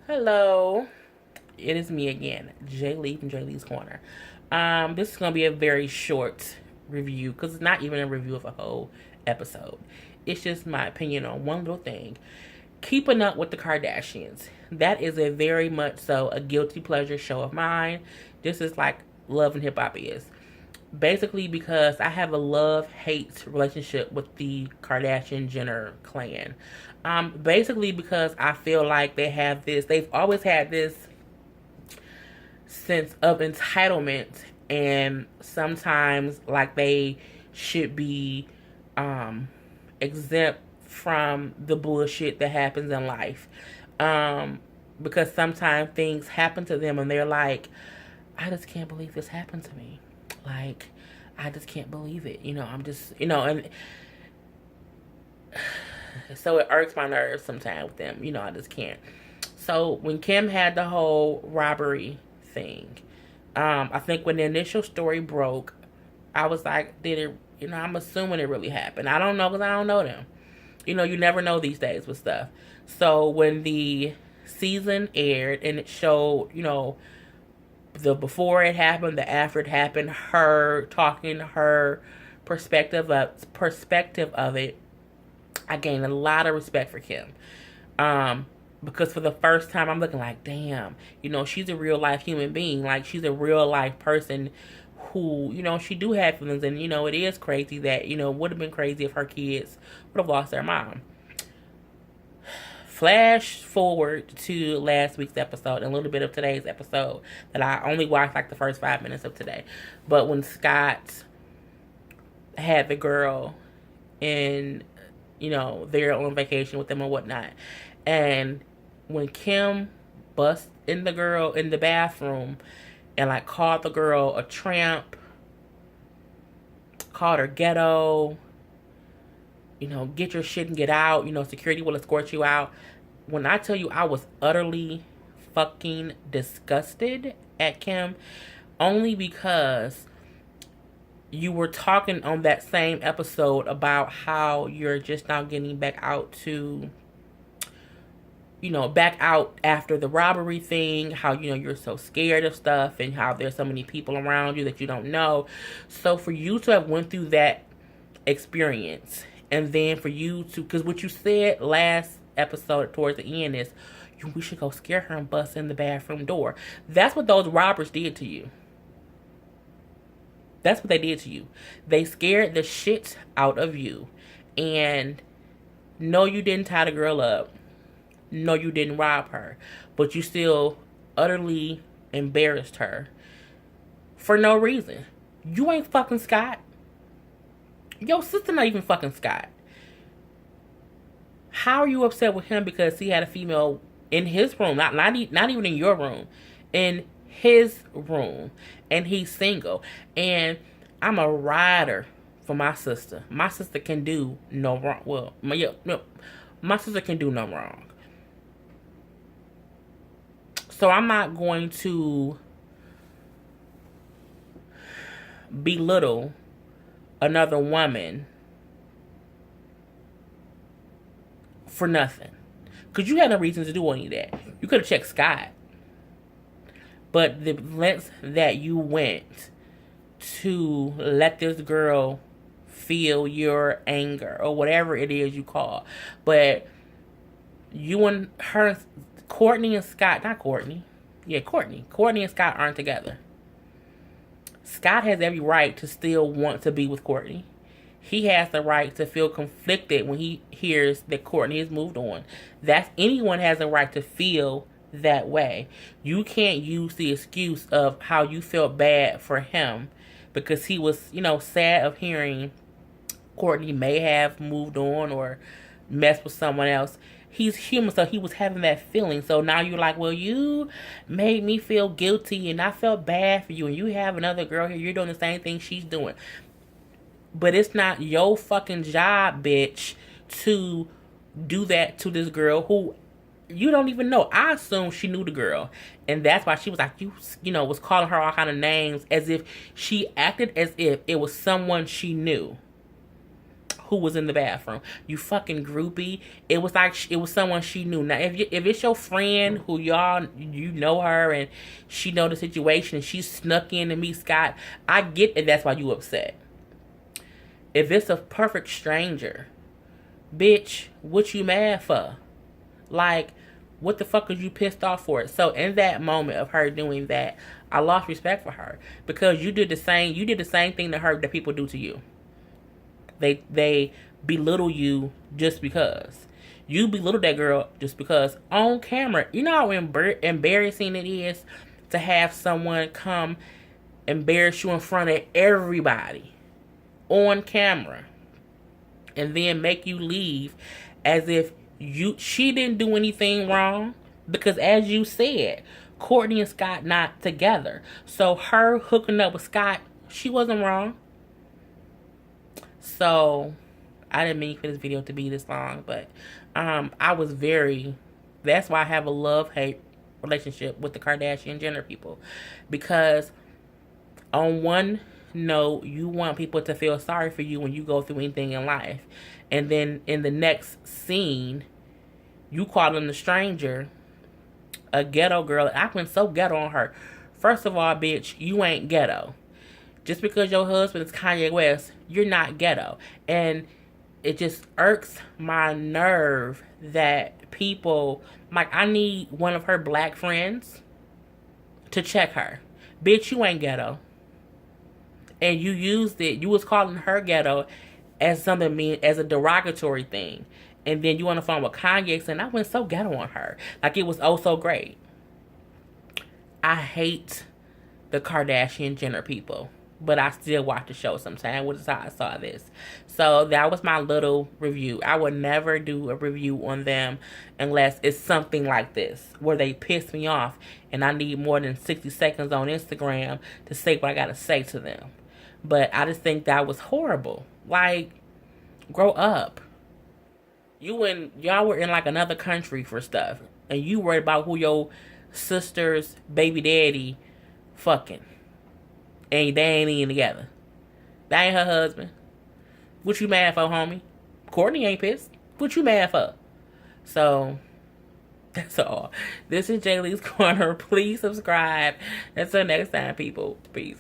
Hello, it is me again, Jay Lee from Jay Lee's Corner. This is gonna be a very short review because it's not even a review of a whole episode. It's just my opinion on one little thing. Keeping Up with the Kardashians. That is a very much so a guilty pleasure show of mine. This is like Love and Hip Hop is. Basically, because I have a love hate relationship with the Kardashian Jenner clan. Basically, because I feel like they've always had this sense of entitlement, and sometimes like they should be exempt from the bullshit that happens in life. Because sometimes things happen to them and they're like, I just can't believe this happened to me. Like, I just can't believe it. I'm just, and so it irks my nerves sometimes with them. I just can't. So when Kim had the whole robbery thing, I think when the initial story broke, I was like, did it, I'm assuming it really happened. I don't know because I don't know them. You never know these days with stuff. So when the season aired and it showed, the before it happened, the after it happened, her talking, her perspective of it, I gained a lot of respect for Kim. Because for the first time, I'm looking like, damn, she's a real life human being. Like, she's a real life person who, she do have feelings. And, it is crazy that, would have been crazy if her kids would have lost their mom. Flash forward to last week's episode and a little bit of today's episode that I only watched like the first 5 minutes of today. But when Scott had the girl and, they're on vacation with them and whatnot. And when Kim bust in the girl in the bathroom and like called the girl a tramp, called her ghetto, get your shit and get out, security will escort you out. When I tell you I was utterly fucking disgusted at Kim, only because you were talking on that same episode about how you're just now getting back out to, back out after the robbery thing, how, you're so scared of stuff and how there's so many people around you that you don't know. So for you to have went through that experience and then for you to, because what you said last episode towards the end is, we should go scare her and bust in the bathroom door. That's what those robbers did to you. That's what they did to you. They scared the shit out of you. And no, you didn't tie the girl up. No, you didn't rob her. But you still utterly embarrassed her for no reason. You ain't fucking Scott. Your sister not even fucking Scott. How are you upset with him because he had a female in his room? Not even in your room. In his room. And he's single. And I'm a rider for my sister. My sister can do no wrong. Well, my sister can do no wrong. So I'm not going to belittle another woman for nothing. Because you had no reason to do any of that. You could have checked Scott. But the lengths that you went to let this girl feel your anger or whatever it is you call. But you and her, Courtney and Scott, not Courtney. Yeah, Courtney. Courtney and Scott aren't together. Scott has every right to still want to be with Courtney. He has the right to feel conflicted when he hears that Courtney has moved on. Anyone has a right to feel that way. You can't use the excuse of how you felt bad for him because he was, sad of hearing Courtney may have moved on or messed with someone else. He's human, so he was having that feeling. So now you're like, well, you made me feel guilty and I felt bad for you and you have another girl here, you're doing the same thing she's doing. But it's not your fucking job, bitch, to do that to this girl who you don't even know. I assume she knew the girl. And that's why she was like, was calling her all kind of names as if she acted as if it was someone she knew. who was in the bathroom. You fucking groupie. It was like it was someone she knew. Now, if it's your friend who you know her and she know the situation and she snuck in to meet Scott, I get that that's why you upset. If it's a perfect stranger, bitch, what you mad for? Like, what the fuck was you pissed off for? So in that moment of her doing that, I lost respect for her because you did the same thing to her that people do to you. They belittle you just because. You belittle that girl just because on camera. You know how embarrassing it is to have someone come embarrass you in front of everybody on camera and then make you leave as if she didn't do anything wrong, because as you said, Courtney and Scott not together. So her hooking up with Scott, she wasn't wrong. So I didn't mean for this video to be this long, but I was that's why I have a love-hate relationship with the Kardashian Jenner people, because on one note, you want people to feel sorry for you when you go through anything in life, and then in the next scene you calling the stranger a ghetto girl. I went so ghetto on her. First of all, bitch, you ain't ghetto. Just because your husband is Kanye West, you're not ghetto. And it just irks my nerve that people, like, I need one of her black friends to check her. Bitch, you ain't ghetto. And you used it, you was calling her ghetto as something as a derogatory thing. And then you on the phone with Kanye saying, I went so ghetto on her. Like it was oh so great. I hate the Kardashian Jenner people, but I still watch the show sometimes, which is how I saw this. So that was my little review. I would never do a review on them unless it's something like this, where they piss me off and I need more than 60 seconds on Instagram to say what I gotta say to them. But I just think that was horrible. Like, grow up. Y'all were in like another country for stuff, and you worried about who your sister's baby daddy fucking, and they ain't even together. That ain't her husband. What you mad for, homie? Courtney ain't pissed. What you mad for? So that's all. This is Jaylee's Corner. Please subscribe. Until next time, people. Peace.